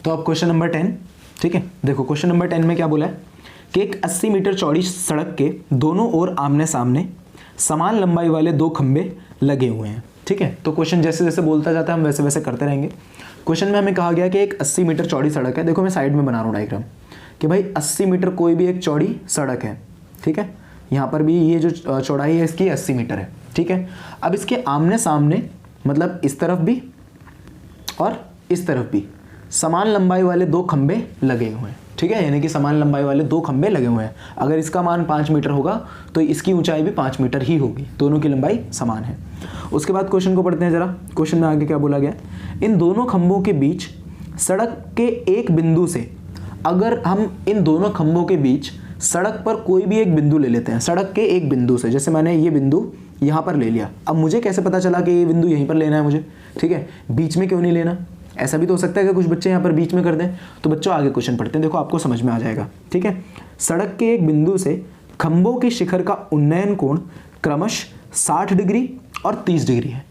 तो अब question number 10, ठीक है। देखो क्वेश्चन नंबर 10 में क्या बोला है कि एक 80 मीटर चौड़ी सड़क के दोनों ओर आमने सामने समान लंबाई वाले दो खंबे लगे हुए हैं, ठीक है। तो क्वेश्चन जैसे जैसे बोलता जाता है हम वैसे वैसे करते रहेंगे। क्वेश्चन में हमें कहा गया कि एक 80 मीटर चौड़ी सड़क है, देखो मैं साइड में बना रहा हूँ डायग्राम कि भाई 80 मीटर कोई भी एक चौड़ी सड़क है, ठीक है। यहाँ पर भी ये जो चौड़ाई है इसकी 80 मीटर है, ठीक है। अब इसके आमने सामने मतलब इस तरफ भी और इस तरफ भी समान लंबाई वाले दो खंबे लगे हुए हैं, ठीक है। यानी कि समान लंबाई वाले दो खंबे लगे हुए हैं। अगर इसका मान 5 मीटर होगा तो इसकी ऊंचाई भी 5 मीटर ही होगी, दोनों की लंबाई समान है। उसके बाद क्वेश्चन को पढ़ते हैं जरा। क्वेश्चन में आगे क्या बोला गया, इन दोनों खंभों के बीच सड़क के एक बिंदु से, अगर हम इन दोनों खंभों के बीच सड़क पर कोई भी एक बिंदु ले लेते हैं, सड़क के एक बिंदु से, जैसे मैंने ये बिंदु यहाँ पर ले लिया, अब मुझे कैसे पता चला कि ये बिंदु यहीं पर लेना है मुझे, ठीक है। बीच में क्यों नहीं लेना, ऐसा भी तो हो सकता है कि कुछ बच्चे यहाँ पर बीच में कर दें। तो बच्चों आगे क्वेश्चन पढ़ते हैं, देखो आपको समझ में आ जाएगा, ठीक है। सड़क के एक बिंदु से खंभों के शिखर का उन्नयन कोण क्रमशः 60 डिग्री और 30 डिग्री है।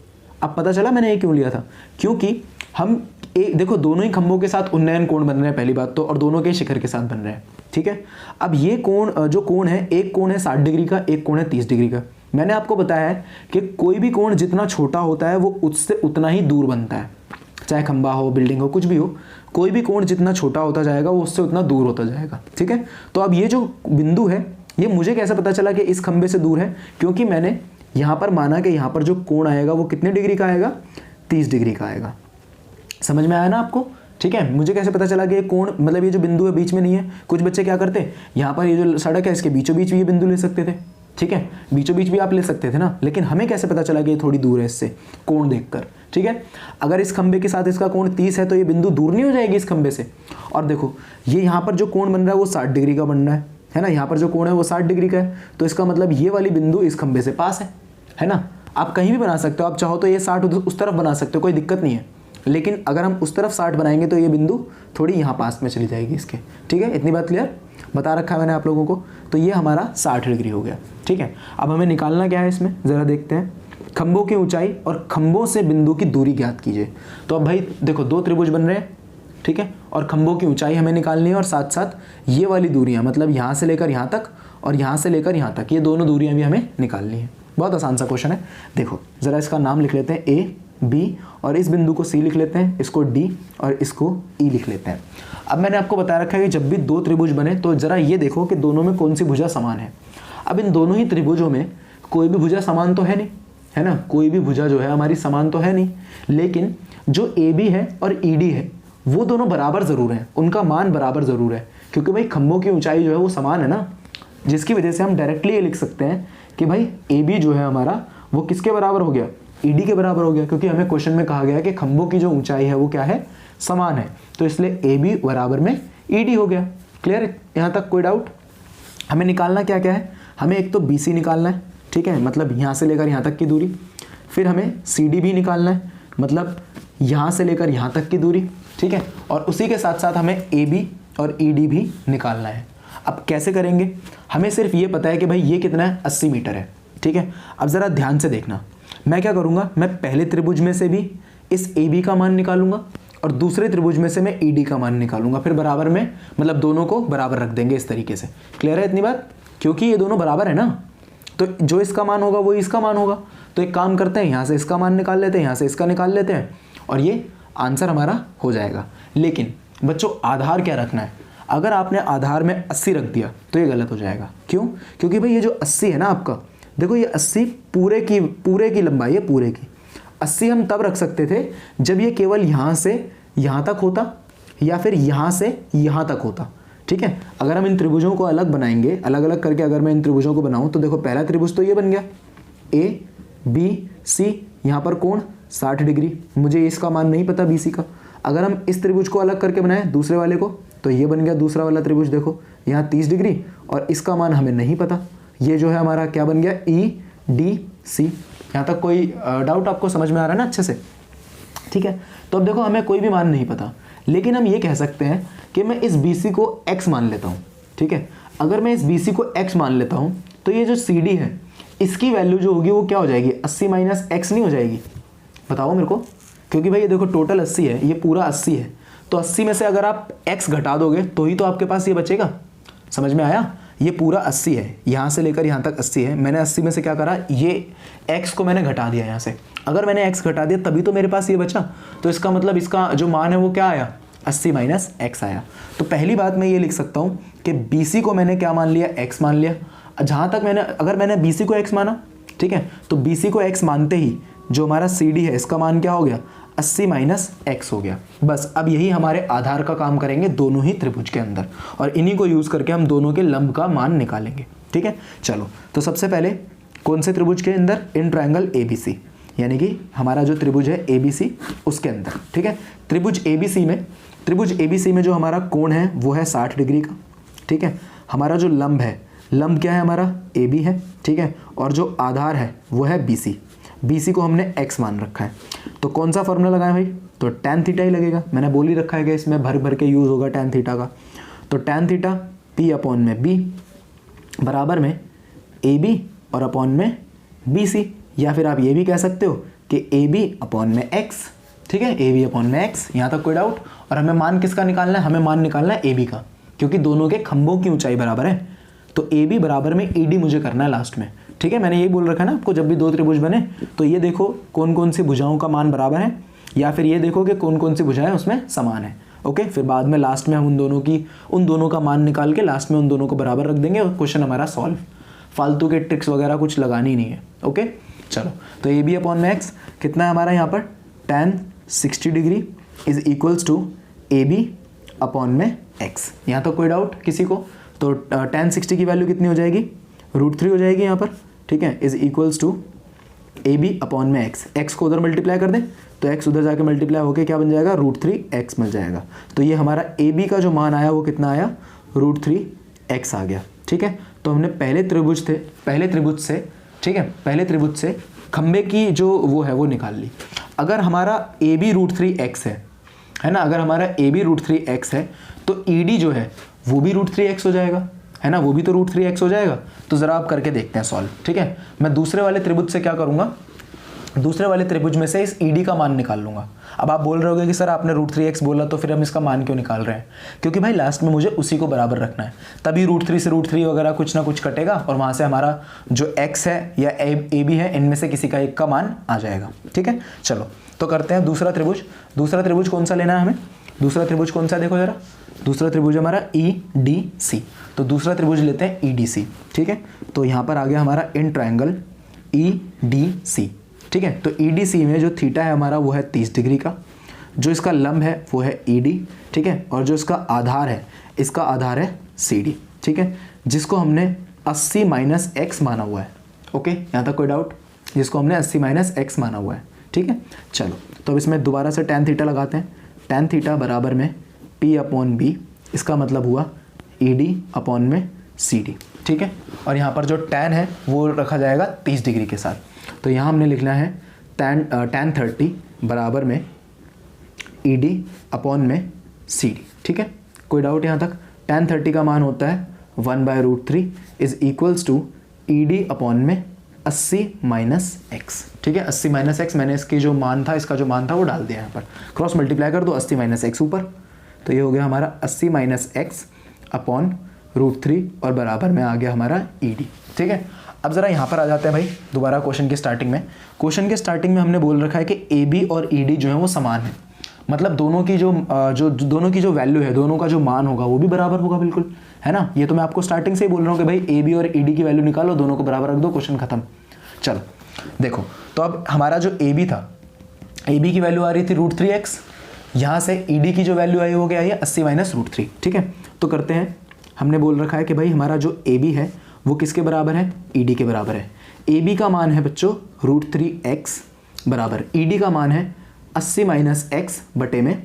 अब पता चला मैंने ये क्यों लिया था, क्योंकि हम देखो दोनों ही खंभों के साथ उन्नयन कोण बन रहे हैं पहली बात तो, और दोनों के शिखर के साथ बन रहे हैं, ठीक है। अब ये कोण जो कोण है, एक कोण है 60 डिग्री का, एक कोण है 30 डिग्री का। मैंने आपको बताया है कि कोई भी कोण जितना छोटा होता है वो उससे उतना ही दूर बनता है, चाहे खंभा हो, बिल्डिंग हो, कुछ भी हो, कोई भी कोण जितना छोटा होता जाएगा वो उससे उतना दूर होता जाएगा, ठीक है। तो अब ये जो बिंदु है ये मुझे कैसे पता चला कि इस खंभे से दूर है, क्योंकि मैंने यहाँ पर माना कि यहाँ पर जो कोण आएगा वो कितने डिग्री का आएगा, 30 डिग्री का आएगा। समझ में आया ना आपको, ठीक है। मुझे कैसे पता चला कि ये कोण मतलब ये जो बिंदु है बीच में नहीं है। कुछ बच्चे क्या करते हैं, यहाँ पर ये जो सड़क है इसके बीचों बीच भी ये बिंदु ले सकते थे, ठीक है, बीचों बीच भी आप ले सकते थे ना, लेकिन हमें कैसे पता चला कि ये थोड़ी दूर है इससे, कोण देखकर, ठीक है। अगर इस खंबे के साथ इसका कोण 30 है तो ये बिंदु दूर नहीं हो जाएगी इस खंबे से। और देखो ये यहाँ पर जो कोण बन रहा है वो 60 डिग्री का बन रहा है ना, यहाँ पर जो कोण है वो 60 डिग्री का है, तो इसका मतलब ये वाली बिंदु इस खंबे से पास है ना। आप कहीं भी बना सकते हो, आप चाहो तो ये 60 उस तरफ बना सकते हो, कोई दिक्कत नहीं है, लेकिन अगर हम उस तरफ 60 बनाएंगे तो ये बिंदु थोड़ी यहाँ पास में चली जाएगी इसके, ठीक है। इतनी बात क्लियर बता रखा है मैंने आप लोगों को। तो ये हमारा 60 डिग्री हो गया, ठीक है। अब हमें निकालना क्या है इसमें, ज़रा देखते हैं। खंभों की ऊंचाई और खंभों से बिंदु की दूरी ज्ञात कीजिए। तो अब भाई देखो दो त्रिभुज बन रहे हैं, ठीक है, और खंभों की ऊंचाई हमें निकालनी है और साथ साथ ये वाली दूरियाँ, मतलब यहाँ से लेकर यहाँ तक और यहाँ से लेकर यहाँ तक, ये दोनों दूरियाँ भी हमें निकालनी है। बहुत आसान सा क्वेश्चन है। देखो ज़रा इसका नाम लिख लेते हैं ए, बी, और इस बिंदु को सी लिख लेते हैं, इसको डी और इसको ई लिख लेते हैं। अब मैंने आपको बता रखा है कि जब भी दो त्रिभुज बने तो ज़रा ये देखो कि दोनों में कौन सी भुजा समान है। अब इन दोनों ही त्रिभुजों में कोई भी भुजा समान तो है नहीं, है ना, कोई भी भुजा जो है हमारी समान तो है नहीं, लेकिन जो ए बी है और ई डी है वो दोनों बराबर ज़रूर हैं, उनका मान बराबर ज़रूर है, क्योंकि भाई खंभों की ऊंचाई जो है वो समान है ना, जिसकी वजह से हम डायरेक्टली ये लिख सकते हैं कि भाई ए बी जो है हमारा वो किसके बराबर हो गया, ई डी के बराबर हो गया, क्योंकि हमें क्वेश्चन में कहा गया कि खंभों की जो ऊंचाई है वो क्या है, समान है, तो इसलिए ए बी बराबर में ई डी हो गया। क्लियर है यहाँ तक, कोई डाउट। हमें निकालना क्या क्या है, हमें एक तो बी सी निकालना है, ठीक है, मतलब यहाँ से लेकर यहाँ तक की दूरी, फिर हमें सी डी भी निकालना है, मतलब यहाँ से लेकर यहाँ तक की दूरी, ठीक है, और उसी के साथ साथ हमें ए बी और ई डी भी निकालना है। अब कैसे करेंगे, हमें सिर्फ ये पता है कि भाई ये कितना है, 80 मीटर है, ठीक है। अब ज़रा ध्यान से देखना, मैं क्या करूँगा, मैं पहले त्रिभुज में से भी इस ए बी का मान निकालूंगा और दूसरे त्रिभुज में से मैं ई डी का मान निकालूंगा, फिर बराबर में मतलब दोनों को बराबर रख देंगे इस तरीके से। क्लियर है इतनी बात, क्योंकि ये दोनों बराबर है ना, तो जो इसका मान होगा वो इसका मान होगा। तो एक काम करते हैं, यहाँ से इसका मान निकाल लेते हैं, यहाँ से इसका निकाल लेते हैं और ये आंसर हमारा हो जाएगा। लेकिन बच्चों आधार क्या रखना है, अगर आपने आधार में 80 रख दिया तो ये गलत हो जाएगा। क्यों, क्योंकि भाई ये जो 80 है ना आपका, देखो ये 80 पूरे की लंबाई है, पूरे की 80 हम तब रख सकते थे जब ये केवल यहाँ से यहाँ तक होता या फिर यहाँ से यहाँ तक होता, ठीक है। अगर हम इन त्रिभुजों को अलग बनाएंगे, अलग अलग करके अगर मैं इन त्रिभुजों को बनाऊं तो देखो पहला त्रिभुज तो ये बन गया ए बी सी, यहाँ पर कोण 60 डिग्री, मुझे इसका मान नहीं पता बी सी का। अगर हम इस त्रिभुज को अलग करके बनाएं दूसरे वाले को तो ये बन गया दूसरा वाला त्रिभुज, देखो यहाँ 30 डिग्री और इसका मान हमें नहीं पता, ये जो है हमारा क्या बन गया, ई डी सी। यहाँ तक कोई डाउट आपको समझ में आ रहा है ना अच्छे से, ठीक है। तो अब देखो हमें कोई भी मान नहीं पता, लेकिन हम ये कह सकते हैं कि मैं इस बी सी को x मान लेता हूँ, ठीक है। अगर मैं इस बी सी को x मान लेता हूँ तो ये जो सी डी है इसकी वैल्यू जो होगी वो क्या हो जाएगी, 80 माइनस एक्स नहीं हो जाएगी, बताओ मेरे को, क्योंकि भाई ये देखो टोटल 80 है, ये पूरा 80 है, तो 80 में से अगर आप x घटा दोगे तो ही तो आपके पास ये बचेगा। समझ में आया? ये पूरा 80 है, यहाँ से लेकर यहाँ तक 80 है। मैंने 80 में से क्या करा, ये x को मैंने घटा दिया यहाँ से। अगर मैंने x घटा दिया तभी तो मेरे पास ये बचा। तो इसका मतलब इसका जो मान है वो क्या आया, 80 माइनस x आया। तो पहली बात मैं ये लिख सकता हूँ कि BC को मैंने क्या मान लिया, x मान लिया। जहाँ तक अगर मैंने BC को x माना, ठीक है, तो BC को x मानते ही जो हमारा CD है इसका मान क्या हो गया, 80 माइनस x हो गया। बस अब यही हमारे आधार का काम करेंगे दोनों ही त्रिभुज के अंदर, और इन्हीं को यूज़ करके हम दोनों के लंब का मान निकालेंगे। ठीक है, चलो तो सबसे पहले कौन से त्रिभुज के अंदर, इन ट्रायंगल ABC, यानी कि हमारा जो त्रिभुज है ABC उसके अंदर। ठीक है, त्रिभुज ABC में जो हमारा कोण है वो है 60 डिग्री का। ठीक है, हमारा जो लंब है, लंब क्या है हमारा, AB है। ठीक है, और जो आधार है वो है BC को हमने x मान रखा है। तो कौन सा फॉर्मूला लगाएं भाई, तो tan थीटा ही लगेगा। मैंने बोल ही रखा है कि इसमें भर भर के यूज़ होगा tan थीटा का। तो tan थीटा P अपॉन में B बराबर में AB और अपॉन में BC, या फिर आप ये भी कह सकते हो कि AB अपॉन में x। ठीक है, AB अपॉन में x, यहाँ तक कोई डाउट? और हमें मान किसका निकालना है, हमें मान निकालना है AB का, क्योंकि दोनों के खंभों की ऊंचाई बराबर है। तो AB बराबर में ED मुझे करना है लास्ट में। ठीक है, मैंने ये बोल रखा है ना आपको, जब भी दो त्रिभुज बने तो ये देखो कौन कौन सी भुजाओं का मान बराबर है, या फिर ये देखो कि कौन कौन सी भुजाएं उसमें समान है। ओके, फिर बाद में लास्ट में हम उन दोनों का मान निकाल के लास्ट में उन दोनों को बराबर रख देंगे और क्वेश्चन हमारा सॉल्व। फालतू के ट्रिक्स वगैरह कुछ लगानी नहीं है। ओके, चलो तो AB अपॉन में x कितना है हमारा यहाँ पर, tan 60 degree is equals to AB upon में x। यहाँ तो कोई डाउट किसी को? तो tan 60 की वैल्यू कितनी हो जाएगी, √3 हो जाएगी यहाँ पर। ठीक है, is equals to AB upon में x को उधर मल्टीप्लाई कर दें तो x उधर जाके मल्टीप्लाई होके क्या बन जाएगा, √3x मिल जाएगा। तो ये हमारा AB का जो मान आया वो कितना आया, √3x आ गया। ठीक है, तो हमने पहले त्रिभुज से खंबे की जो वो है वो निकाल ली। अगर हमारा AB √3x है ना, अगर हमारा AB √3x है तो ED जो है वो भी √3x हो जाएगा, है ना, वो भी तो √3x हो जाएगा। तो ज़रा आप करके देखते हैं सॉल्व। ठीक है, मैं दूसरे वाले त्रिभुज से क्या करूँगा, दूसरे वाले त्रिभुज में से इस ED का मान निकाल लूँगा। अब आप बोल रहे होगे कि सर आपने √3x बोला तो फिर हम इसका मान क्यों निकाल रहे हैं, क्योंकि भाई लास्ट में मुझे उसी को बराबर रखना है, तभी √3 से √3 वगैरह कुछ ना कुछ कटेगा और वहाँ से हमारा जो x है या AB है इनमें से किसी का एक का मान आ जाएगा। ठीक है, चलो तो करते हैं दूसरा त्रिभुज कौन सा लेना है हमें, दूसरा त्रिभुज कौन सा, देखो जरा, दूसरा त्रिभुज हमारा EDC। तो दूसरा त्रिभुज लेते हैं EDC। ठीक है, तो यहाँ पर आ गया हमारा इन ट्रायंगल EDC। ठीक है, तो EDC में जो थीटा है हमारा वो है 30 डिग्री का, जो इसका लंब है वो है ED। ठीक है, और जो इसका आधार है, इसका आधार है CD। ठीक है, जिसको हमने 80 माइनस x माना हुआ है। ओके, यहाँ तक कोई डाउट, जिसको हमने 80 माइनस x माना हुआ है। ठीक है, चलो तो अब इसमें दोबारा से tan थीटा लगाते हैं। tan थीटा बराबर में P अपॉन B, इसका मतलब हुआ ED अपॉन में CD। ठीक है, और यहाँ पर जो tan है वो रखा जाएगा 30 डिग्री के साथ। तो यहाँ हमने लिखना है tan 30 बराबर में ED अपॉन में CD। ठीक है, कोई डाउट यहाँ तक? tan 30 का मान होता है 1/√3 is equals to ED upon में 80 माइनस x। ठीक है, 80 माइनस x, मैंने इसकी जो मान था, इसका जो मान था वो डाल दिया यहाँ पर, क्रॉस मल्टीप्लाई कर दो 80 माइनस x ऊपर, तो ये हो गया हमारा 80 माइनस x अपॉन √3 और बराबर में आ गया हमारा ED। ठीक है, अब ज़रा यहाँ पर आ जाते हैं भाई दोबारा क्वेश्चन के स्टार्टिंग में। क्वेश्चन के स्टार्टिंग में हमने बोल रखा है कि AB और ED जो है वो समान है, मतलब दोनों की जो वैल्यू है, दोनों का जो मान होगा वो भी बराबर होगा, बिल्कुल, है ना। ये तो मैं आपको स्टार्टिंग से ही बोल रहा हूँ कि भाई AB और ED की वैल्यू निकालो, दोनों को बराबर रख दो, क्वेश्चन खत्म। चलो देखो, तो अब हमारा जो AB था, AB की वैल्यू आ रही थी √3x, यहाँ से ED की जो वैल्यू आई वो क्या आई है, 80 माइनस √3। ठीक है, तो करते हैं, हमने बोल रखा है कि भाई हमारा जो AB है वो किसके बराबर है, ED के बराबर है। AB का मान है बच्चों √3x बराबर ED का मान है 80 माइनस x बटे में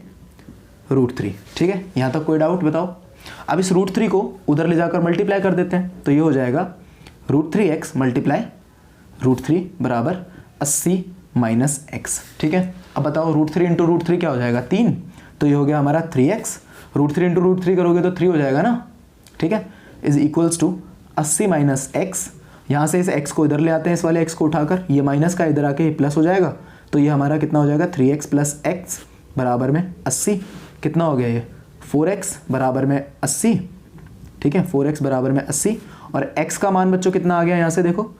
√3। ठीक है, यहाँ तक कोई डाउट बताओ? अब इस √3 को उधर ले जाकर मल्टीप्लाई कर देते हैं, तो ये हो जाएगा √3x मल्टीप्लाई √3 बराबर 80 माइनस x। ठीक है, अब बताओ √3 इंटू √3 क्या हो जाएगा, 3, तो ये हो गया हमारा 3x। √3 इंटू √3 करोगे तो 3 हो जाएगा ना। ठीक है, is equals to 80 minus x, यहाँ से इस x को इधर ले आते हैं, इस वाले x को उठाकर, ये माइनस का इधर आके प्लस हो जाएगा, तो ये हमारा कितना हो जाएगा 3x प्लस x बराबर में 80। कितना हो गया ये 4x बराबर में 80, ठीक है 4x बराबर में 80 और x का मान बच्चों कितना आ गया यहाँ से देखो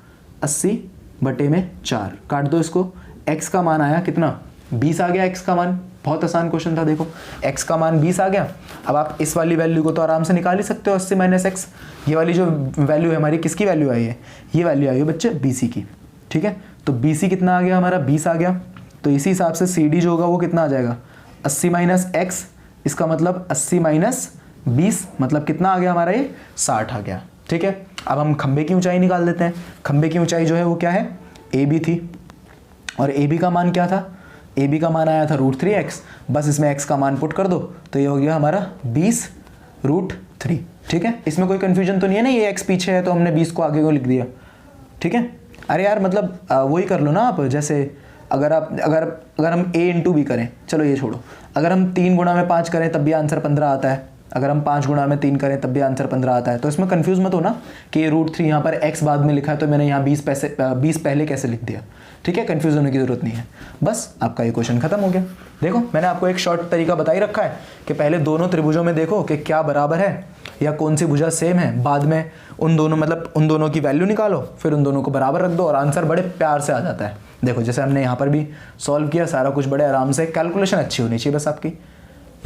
80 बटे में 4, काट दो इसको, x का मान आया कितना 20 आ गया x का मान, बहुत आसान क्वेश्चन था देखो, x का मान 20 आ गया। अब आप इस वाली वैल्यू को तो आराम से निकाल ही सकते हो 80 माइनस एक्स, ये वाली जो वैल्यू है हमारी किसकी वैल्यू आई है, ये वैल्यू आई है बच्चे BC की, ठीक है। तो BC कितना आ गया हमारा 20 आ गया, तो इसी हिसाब से CD जो होगा वो कितना आ जाएगा 80 माइनस एक्स, इसका मतलब 80 माइनस 20 मतलब कितना आ गया हमारा ये 60 आ गया, ठीक है। अब हम खंबे की ऊंचाई निकाल देते हैं, खंबे की ऊंचाई जो है वो क्या है AB थी और AB का मान क्या था, AB का मान आया था √3x, बस इसमें x का मान पुट कर दो तो ये हो गया हमारा 20√3, ठीक है। इसमें कोई कंफ्यूजन तो नहीं है ना, ये x पीछे है तो हमने 20 को आगे को लिख दिया, ठीक है। अरे यार मतलब वही कर लो ना आप, जैसे अगर हम a इंटू b करें, चलो ये छोड़ो, अगर हम 3 गुणा में 5 करें तब भी आंसर 15 आता है, अगर हम 5 गुणा में 3 करें तब भी आंसर 15 आता है, तो इसमें कंफ्यूज मत हो ना कि √3 यहाँ पर x बाद में लिखा है तो मैंने यहाँ 20 पहले कैसे लिख दिया, ठीक है। कंफ्यूज होने की जरूरत नहीं है, बस आपका ये क्वेश्चन खत्म हो गया। देखो मैंने आपको एक शॉर्ट तरीका बता ही रखा है कि पहले दोनों त्रिभुजों में देखो कि क्या बराबर है या कौन सी भुजा सेम है, बाद में उन दोनों की वैल्यू निकालो, फिर उन दोनों को बराबर रख दो और आंसर बड़े प्यार से आ जाता है। देखो जैसे हमने यहाँ पर भी सॉल्व किया, सारा कुछ बड़े आराम से, कैलकुलेशन अच्छी होनी चाहिए बस आपकी,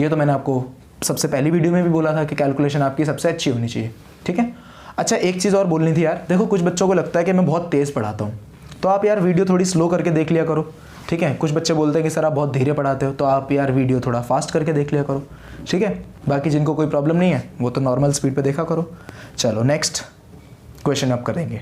ये तो मैंने आपको सबसे पहली वीडियो में भी बोला था कि कैलकुलेशन आपकी सबसे अच्छी होनी चाहिए, ठीक है। अच्छा एक चीज़ और बोलनी थी यार, देखो कुछ बच्चों को लगता है कि मैं बहुत तेज़ पढ़ाता हूँ, तो आप यार वीडियो थोड़ी स्लो करके देख लिया करो, ठीक है। कुछ बच्चे बोलते हैं कि सर आप बहुत धीरे पढ़ाते हो, तो आप यार वीडियो थोड़ा फास्ट करके देख लिया करो, ठीक है। बाकी जिनको कोई प्रॉब्लम नहीं है वो तो नॉर्मल स्पीड पे देखा करो। चलो नेक्स्ट क्वेश्चन अब करेंगे।